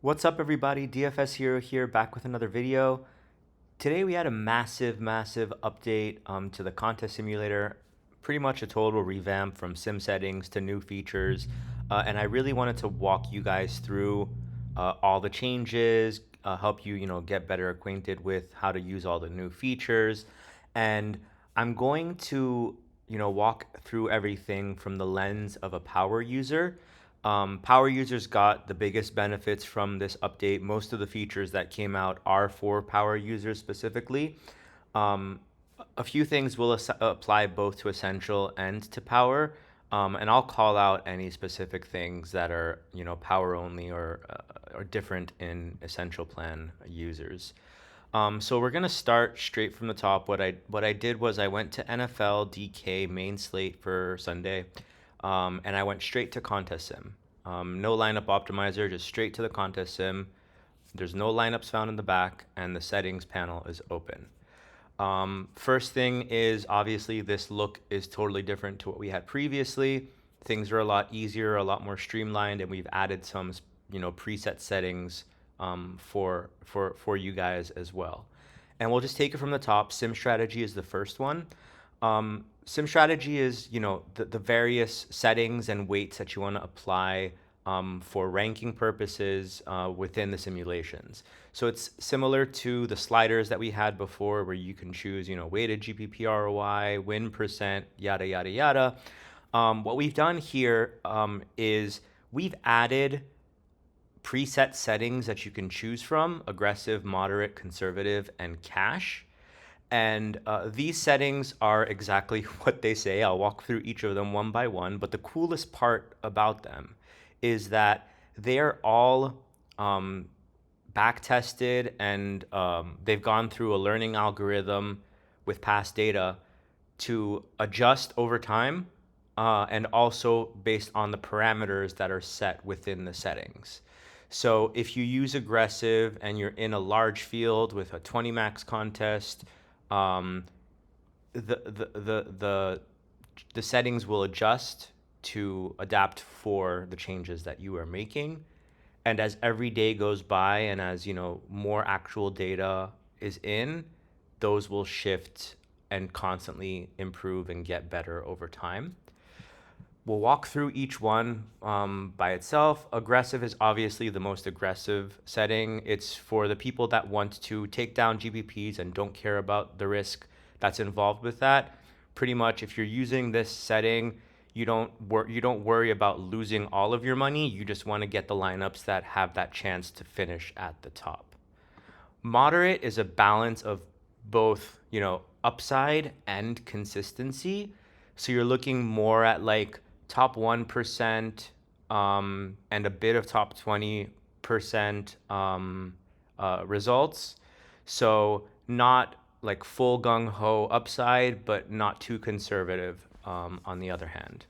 What's up, everybody? DFS Hero here, back with another video. Today we had a massive update to the contest simulator. Pretty much a total revamp from sim settings to new features. And I really wanted to walk you guys through all the changes, help you, get better acquainted with how to use all the new features. And I'm going to, walk through everything from the lens of a power user. Power users got the biggest benefits from this update. Most of the features that came out are for power users specifically. Um, a few things will apply both to essential and to power. And I'll call out any specific things that are, power only or different in essential plan users. So we're gonna start straight from the top. What I did was I went to NFL DK main slate for Sunday, and I went straight to contest sim. No lineup optimizer, just straight to the contest sim. There's no lineups found in the back, and the settings panel is open. First thing is obviously this look is totally different to what we had previously. Things are a lot easier, a lot more streamlined, and we've added some, preset settings for you guys as well. And we'll just take it from the top. Sim strategy is the first one. Sim strategy is, the various settings and weights that you want to apply for ranking purposes within the simulations. So it's similar to the sliders that we had before, where you can choose, weighted GPP ROI, win percent, yada, yada, yada. What we've done here is we've added preset settings that you can choose from: aggressive, moderate, conservative, and cash. And these settings are exactly what they say. I'll walk through each of them one by one. But the coolest part about them is that they're all back tested, and they've gone through a learning algorithm with past data to adjust over time, and also based on the parameters that are set within the settings. So if you use aggressive and you're in a large field with a 20 max contest, um, the settings will adjust to adapt for the changes that you are making. And as every day goes by, and as more actual data is in, those will shift and constantly improve and get better over time. We'll walk through each one by itself. Aggressive is obviously the most aggressive setting. It's for the people that want to take down GPPs and don't care about the risk that's involved with that. Pretty much, if you're using this setting, you don't worry about losing all of your money. You just want to get the lineups that have that chance to finish at the top. Moderate is a balance of both, upside and consistency. So you're looking more at like top 1% and a bit of top 20% results. So not like full gung ho upside, but not too conservative on the other hand.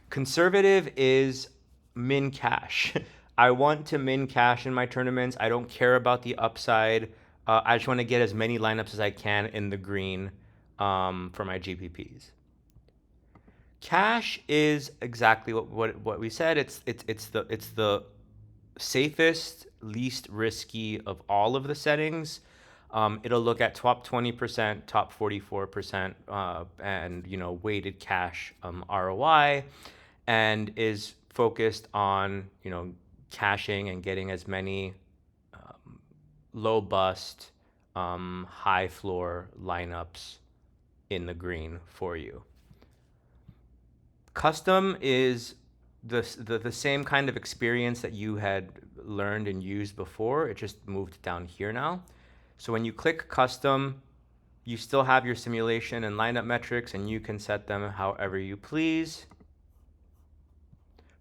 Conservative is min cash. I want to min cash in my tournaments. I don't care about the upside. I just want to get as many lineups as I can in the green for my GPPs. Cash is exactly what we said. It's the safest, least risky of all of the settings. It'll look at top 20%, top 44%, and weighted cash ROI, and is focused on caching and getting as many low bust, high floor lineups in the green for you. Custom is the same kind of experience that you had learned and used before. It just moved down here now. So when you click custom, you still have your simulation and lineup metrics, and you can set them however you please.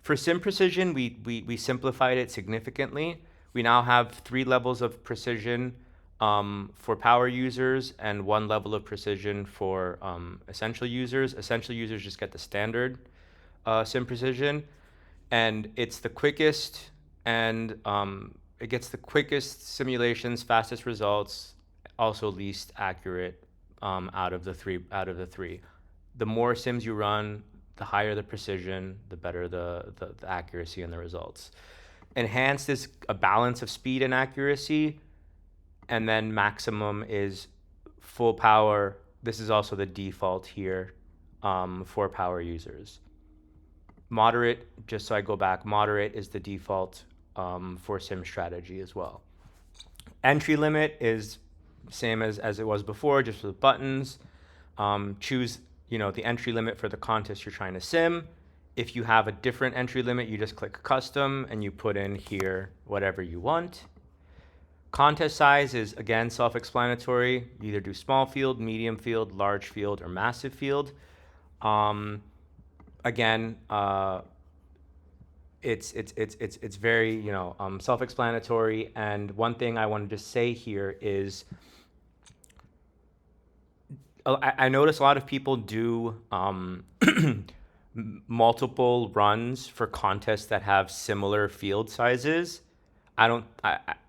For sim precision, we simplified it significantly. We now have 3 levels of precision for power users and 1 level of precision for essential users. Essential users just get the standard sim precision, and it's the quickest, and it gets the quickest simulations, fastest results, also least accurate out of the three. The more sims you run, the higher the precision, the better the accuracy and the results. Enhanced is a balance of speed and accuracy. And then maximum is full power. This is also the default here for power users. Moderate, just so I go back, moderate is the default for sim strategy as well. Entry limit is same as it was before, just with buttons. Choose the entry limit for the contest you're trying to sim. If you have a different entry limit, you just click custom and you put in here whatever you want. Contest size is, again, self-explanatory. You either do small field, medium field, large field, or massive field. Again, it's very self-explanatory. And one thing I wanted to say here is, I notice a lot of people do multiple runs for contests that have similar field sizes.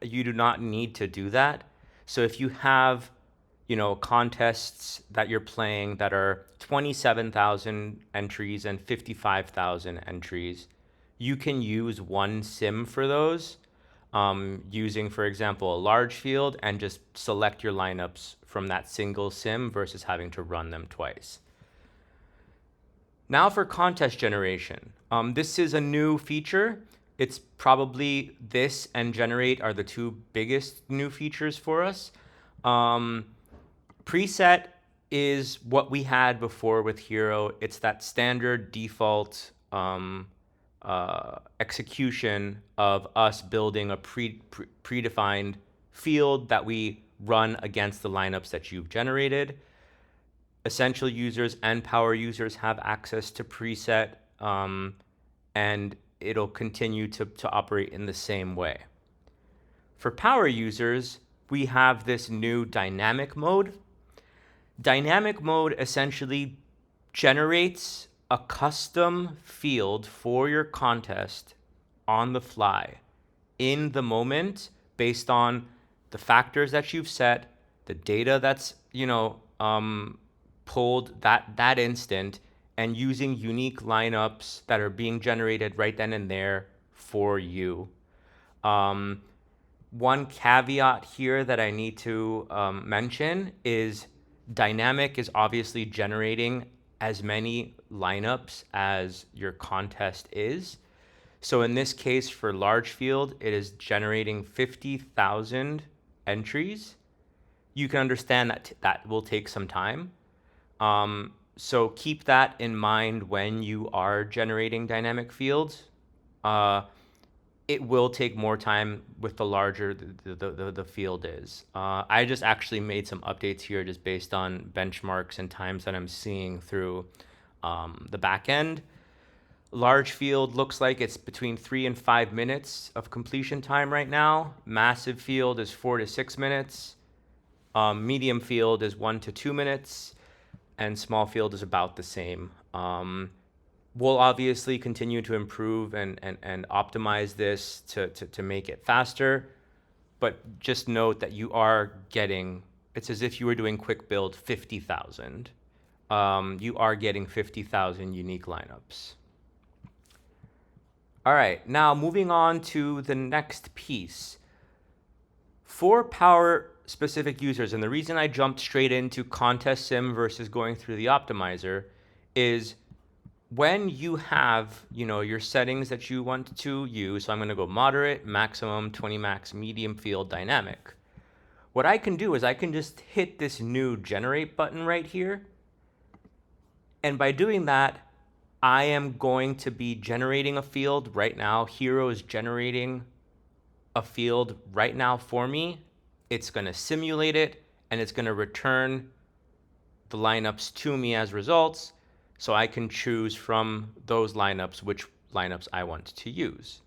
You do not need to do that. So if you have, contests that you're playing that are 27,000 entries and 55,000 entries, you can use one sim for those, using, for example, a large field, and just select your lineups from that single sim versus having to run them twice. Now for contest generation. This is a new feature. It's probably this and generate are the two biggest new features for us. Preset is what we had before with Hero. It's that standard default execution of us building a predefined field that we run against the lineups that you've generated. Essential users and power users have access to preset, and it'll continue to operate in the same way. For power users, we have this new dynamic mode. Dynamic mode essentially generates a custom field for your contest on the fly, in the moment, based on the factors that you've set, the data that's pulled that instant, and using unique lineups that are being generated right then and there for you. One caveat here that I need to mention is dynamic is obviously generating as many lineups as your contest is. So in this case, for large field, it is generating 50,000 entries. You can understand that will take some time. So keep that in mind when you are generating dynamic fields. It will take more time with the larger the field is. I just actually made some updates here just based on benchmarks and times that I'm seeing through the back end. Large field looks like it's between 3 and 5 minutes of completion time right now. Massive field is 4 to 6 minutes. Medium field is 1 to 2 minutes. And small field is about the same. We'll obviously continue to improve and optimize this to make it faster, but just note that you are getting, it's as if you were doing quick build 50,000. You are getting 50,000 unique lineups. All right, now moving on to the next piece. For power specific users, and the reason I jumped straight into contest sim versus going through the optimizer is when you have your settings that you want to use. So I'm going to go moderate, maximum, 20 max, medium field, dynamic. What I can do is I can just hit this new generate button right here, and by doing that, I am going to be generating a field right now. Hero is generating a field right now for me. It's going to simulate it, and it's going to return the lineups to me as results, so I can choose from those lineups which lineups I want to use.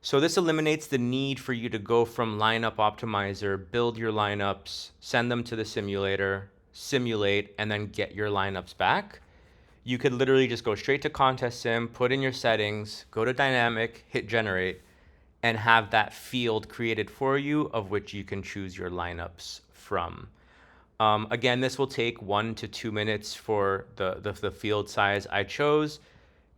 So this eliminates the need for you to go from lineup optimizer, build your lineups, send them to the simulator, simulate, and then get your lineups back. You could literally just go straight to contest sim, put in your settings, go to dynamic, hit generate, and have that field created for you of which you can choose your lineups from. Again, this will take 1 to 2 minutes for the field size I chose.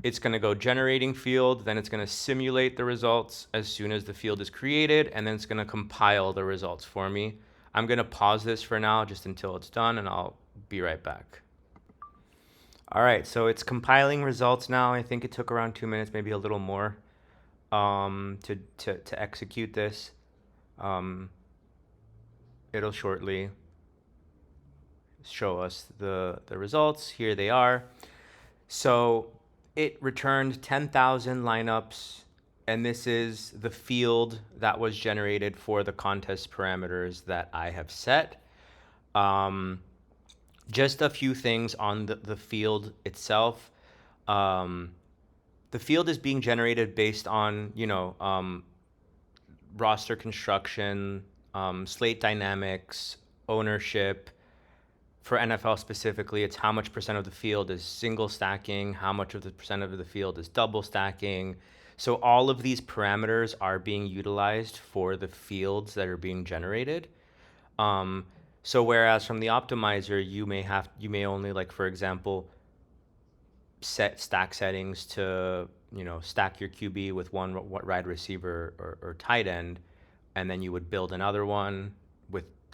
It's going to go generating field, then it's going to simulate the results as soon as the field is created, and then it's going to compile the results for me. I'm going to pause this for now just until it's done, and I'll be right back. All right, so it's compiling results now. I think it took around 2 minutes, maybe a little more, to execute this. It'll shortly show us the results. Here they are. So it returned 10,000 lineups, and this is the field that was generated for the contest parameters that I have set. Just a few things on the field itself. The field is being generated based on, roster construction, slate dynamics, ownership. For NFL specifically, it's how much percent of the field is single stacking, how much of the percent of the field is double stacking. So all of these parameters are being utilized for the fields that are being generated. So whereas from the optimizer, you may only, like, for example, set stack settings to, stack your QB with one wide receiver or tight end, and then you would build another one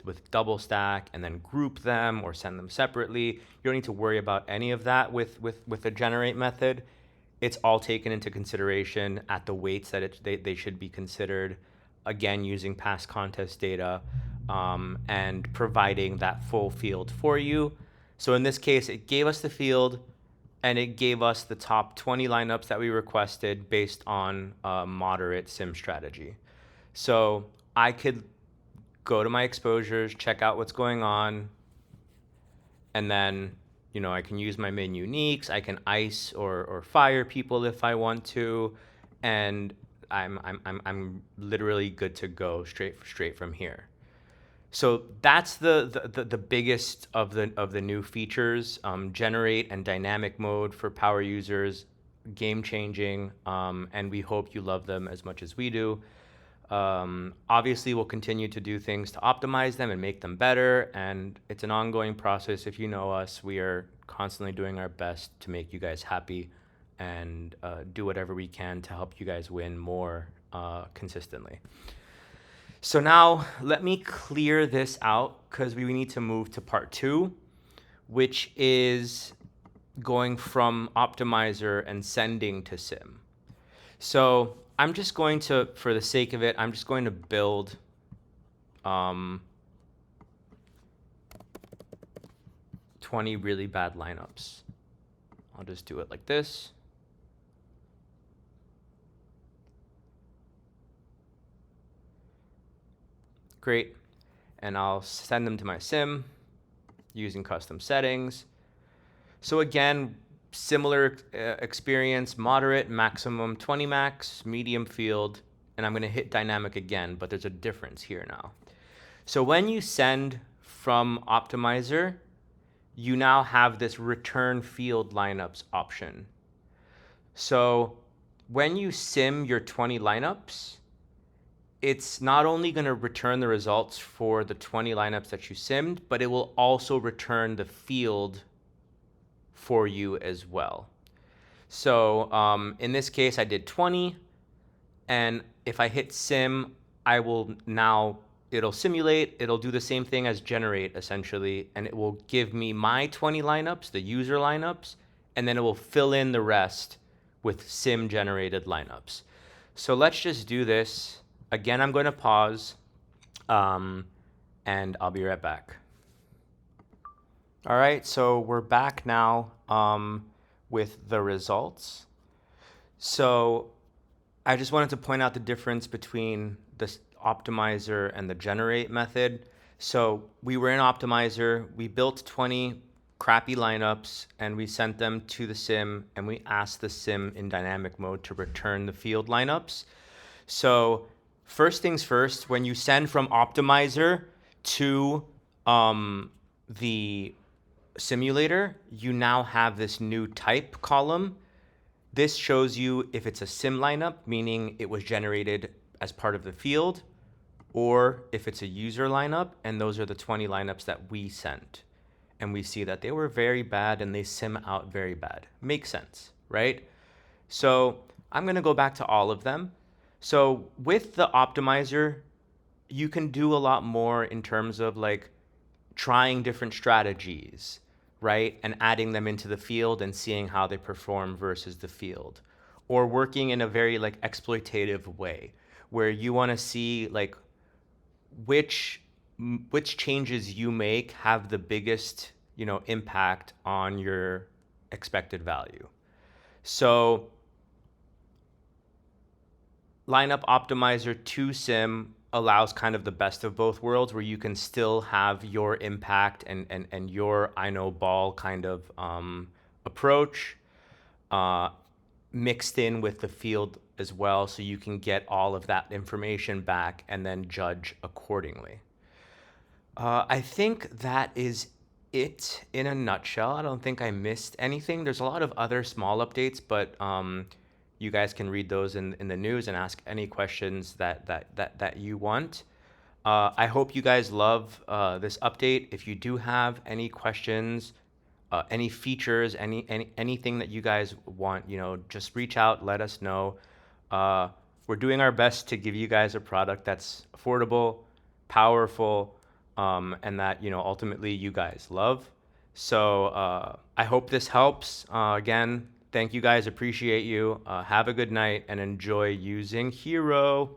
with double stack and then group them or send them separately. You don't need to worry about any of that with the generate method. It's all taken into consideration at the weights that they should be considered, again, using past contest data, and providing that full field for you. So in this case, it gave us the field, and it gave us the top 20 lineups that we requested based on a moderate sim strategy. So I could go to my exposures, check out what's going on, and then, I can use my min uniques. I can ice or fire people if I want to, and I'm literally good to go straight from here. So that's the biggest of the new features. Generate and dynamic mode for power users, game changing, and we hope you love them as much as we do. Obviously, we'll continue to do things to optimize them and make them better, and it's an ongoing process. If you know us, we are constantly doing our best to make you guys happy and do whatever we can to help you guys win more consistently. So now let me clear this out because we need to move to part 2, which is going from optimizer and sending to sim. So I'm just going to, for the sake of it, I'm just going to build 20 really bad lineups. I'll just do it like this. Great. And I'll send them to my sim using custom settings. So again, similar experience, moderate, maximum 20 max, medium field, and I'm going to hit dynamic again, but there's a difference here now. So when you send from optimizer, you now have this return field lineups option. So when you sim your 20 lineups, it's not only going to return the results for the 20 lineups that you simmed, but it will also return the field for you as well. So in this case, I did 20, and if I hit sim, I will now, it'll simulate, it'll do the same thing as generate essentially, and it will give me my 20 lineups, the user lineups, and then it will fill in the rest with sim generated lineups. So let's just do this. Again, I'm going to pause, and I'll be right back. All right, so we're back now with the results. So I just wanted to point out the difference between the optimizer and the generate method. So we were in optimizer, we built 20 crappy lineups, and we sent them to the sim, and we asked the sim in dynamic mode to return the field lineups. So first things first, when you send from optimizer to the simulator, you now have this new type column. This shows you if it's a sim lineup, meaning it was generated as part of the field, or if it's a user lineup, and those are the 20 lineups that we sent. And we see that they were very bad and they sim out very bad. Makes sense, right? So I'm going to go back to all of them. So with the optimizer, you can do a lot more in terms of like trying different strategies, right? And adding them into the field and seeing how they perform versus the field. Or working in a very like exploitative way where you want to see like which which changes you make have the biggest, impact on your expected value. So lineup optimizer 2 sim allows kind of the best of both worlds where you can still have your impact and your I know ball kind of approach uh, mixed in with the field as well, so you can get all of that information back and then judge accordingly. I think that is it in a nutshell. I don't think I missed anything. There's a lot of other small updates, but you guys can read those in the news and ask any questions that you want. I hope you guys love this update. If you do have any questions, any features, anything that you guys want, just reach out, let us know. Uh, we're doing our best to give you guys a product that's affordable, powerful, and that ultimately you guys love. So I hope this helps. Again, thank you guys. Appreciate you. Have a good night and enjoy using Hero.